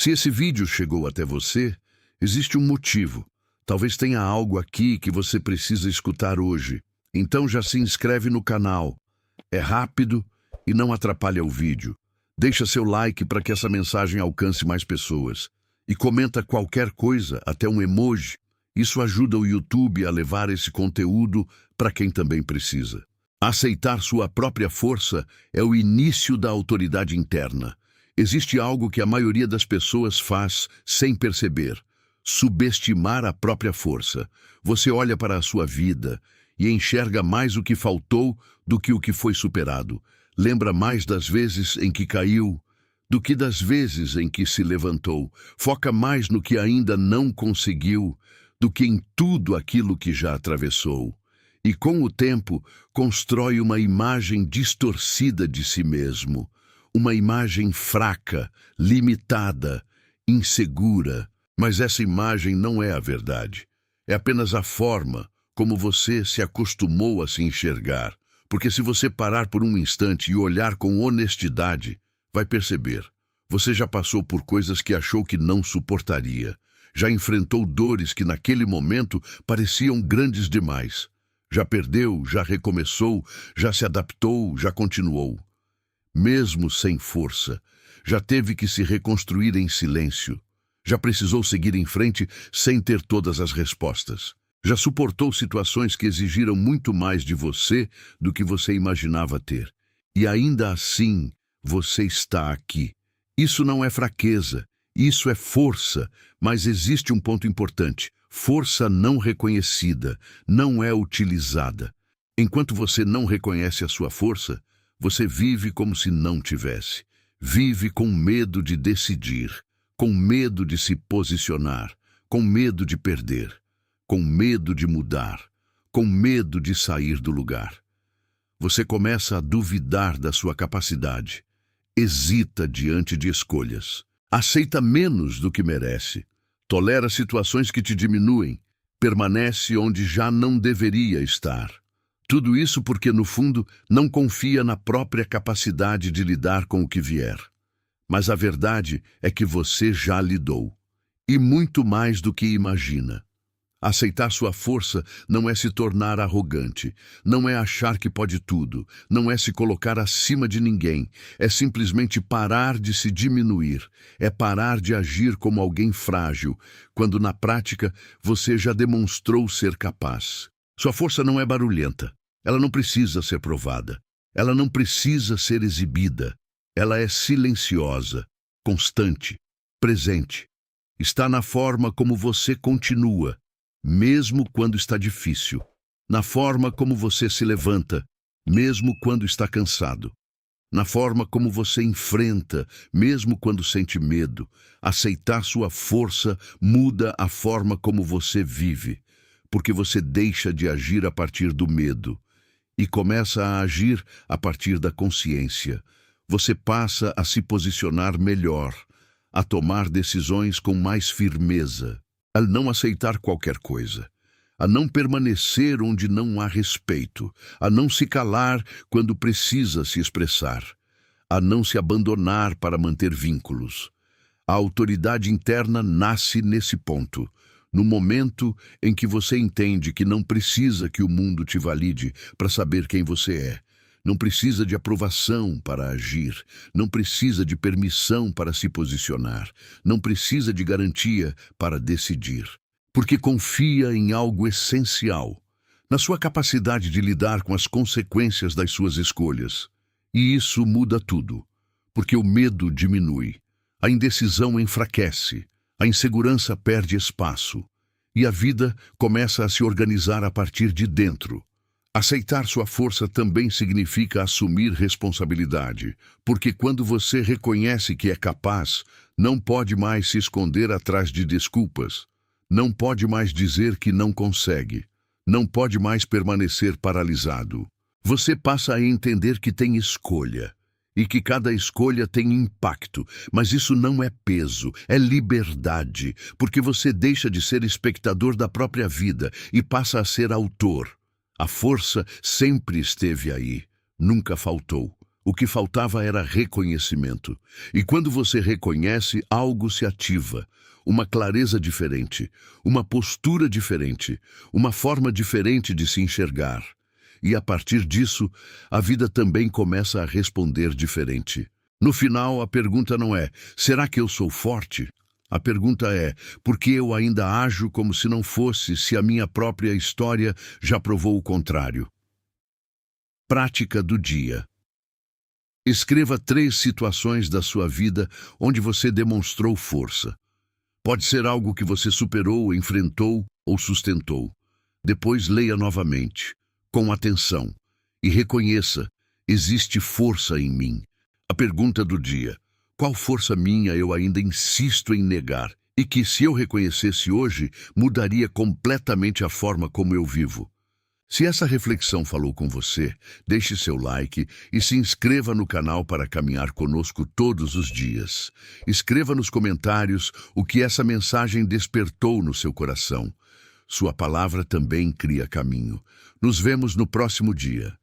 Se esse vídeo chegou até você, existe um motivo. Talvez tenha algo aqui que você precisa escutar hoje. Então já se inscreve no canal. É rápido e não atrapalha o vídeo. Deixa seu like para que essa mensagem alcance mais pessoas. E comenta qualquer coisa, até um emoji. Isso ajuda o YouTube a levar esse conteúdo para quem também precisa. Aceitar sua própria força é o início da autoridade interna. Existe algo que a maioria das pessoas faz sem perceber: subestimar a própria força. Você olha para a sua vida e enxerga mais o que faltou do que o que foi superado. Lembra mais das vezes em que caiu do que das vezes em que se levantou. Foca mais no que ainda não conseguiu do que em tudo aquilo que já atravessou. E com o tempo, constrói uma imagem distorcida de si mesmo. Uma imagem fraca, limitada, insegura. Mas essa imagem não é a verdade. É apenas a forma como você se acostumou a se enxergar. Porque se você parar por um instante e olhar com honestidade, vai perceber. Você já passou por coisas que achou que não suportaria. Já enfrentou dores que naquele momento pareciam grandes demais. Já perdeu, já recomeçou, já se adaptou, já continuou. Mesmo sem força, já teve que se reconstruir em silêncio. Já precisou seguir em frente sem ter todas as respostas. Já suportou situações que exigiram muito mais de você do que você imaginava ter. E ainda assim, você está aqui. Isso não é fraqueza, isso é força, mas existe um ponto importante. Força não reconhecida, não é utilizada. Enquanto você não reconhece a sua força, você vive como se não tivesse. Vive com medo de decidir, com medo de se posicionar, com medo de perder, com medo de mudar, com medo de sair do lugar. Você começa a duvidar da sua capacidade, hesita diante de escolhas, aceita menos do que merece, tolera situações que te diminuem, permanece onde já não deveria estar. Tudo isso porque, no fundo, não confia na própria capacidade de lidar com o que vier. Mas a verdade é que você já lidou, e muito mais do que imagina. Aceitar sua força não é se tornar arrogante, não é achar que pode tudo, não é se colocar acima de ninguém, é simplesmente parar de se diminuir, é parar de agir como alguém frágil, quando na prática você já demonstrou ser capaz. Sua força não é barulhenta, ela não precisa ser provada, ela não precisa ser exibida, ela é silenciosa, constante, presente. Está na forma como você continua, mesmo quando está difícil, na forma como você se levanta, mesmo quando está cansado, na forma como você enfrenta, mesmo quando sente medo. Aceitar sua força muda a forma como você vive, porque você deixa de agir a partir do medo e começa a agir a partir da consciência. Você passa a se posicionar melhor, a tomar decisões com mais firmeza, a não aceitar qualquer coisa, a não permanecer onde não há respeito, a não se calar quando precisa se expressar, a não se abandonar para manter vínculos. A autoridade interna nasce nesse ponto, no momento em que você entende que não precisa que o mundo te valide para saber quem você é. Não precisa de aprovação para agir, não precisa de permissão para se posicionar, não precisa de garantia para decidir, porque confia em algo essencial, na sua capacidade de lidar com as consequências das suas escolhas. E isso muda tudo, porque o medo diminui, a indecisão enfraquece, a insegurança perde espaço, e a vida começa a se organizar a partir de dentro. Aceitar sua força também significa assumir responsabilidade, porque quando você reconhece que é capaz, não pode mais se esconder atrás de desculpas, não pode mais dizer que não consegue, não pode mais permanecer paralisado. Você passa a entender que tem escolha, e que cada escolha tem impacto, mas isso não é peso, é liberdade, porque você deixa de ser espectador da própria vida e passa a ser autor. A força sempre esteve aí, nunca faltou. O que faltava era reconhecimento. E quando você reconhece, algo se ativa. Uma clareza diferente, uma postura diferente, uma forma diferente de se enxergar. E a partir disso, a vida também começa a responder diferente. No final, a pergunta não é: será que eu sou forte? A pergunta é: por que eu ainda ajo como se não fosse, se a minha própria história já provou o contrário? Prática do dia. Escreva 3 situações da sua vida onde você demonstrou força. Pode ser algo que você superou, enfrentou ou sustentou. Depois leia novamente, com atenção, e reconheça: existe força em mim. A pergunta do dia: qual força minha eu ainda insisto em negar e que, se eu reconhecesse hoje, mudaria completamente a forma como eu vivo? Se essa reflexão falou com você, deixe seu like e se inscreva no canal para caminhar conosco todos os dias. Escreva nos comentários o que essa mensagem despertou no seu coração. Sua palavra também cria caminho. Nos vemos no próximo dia.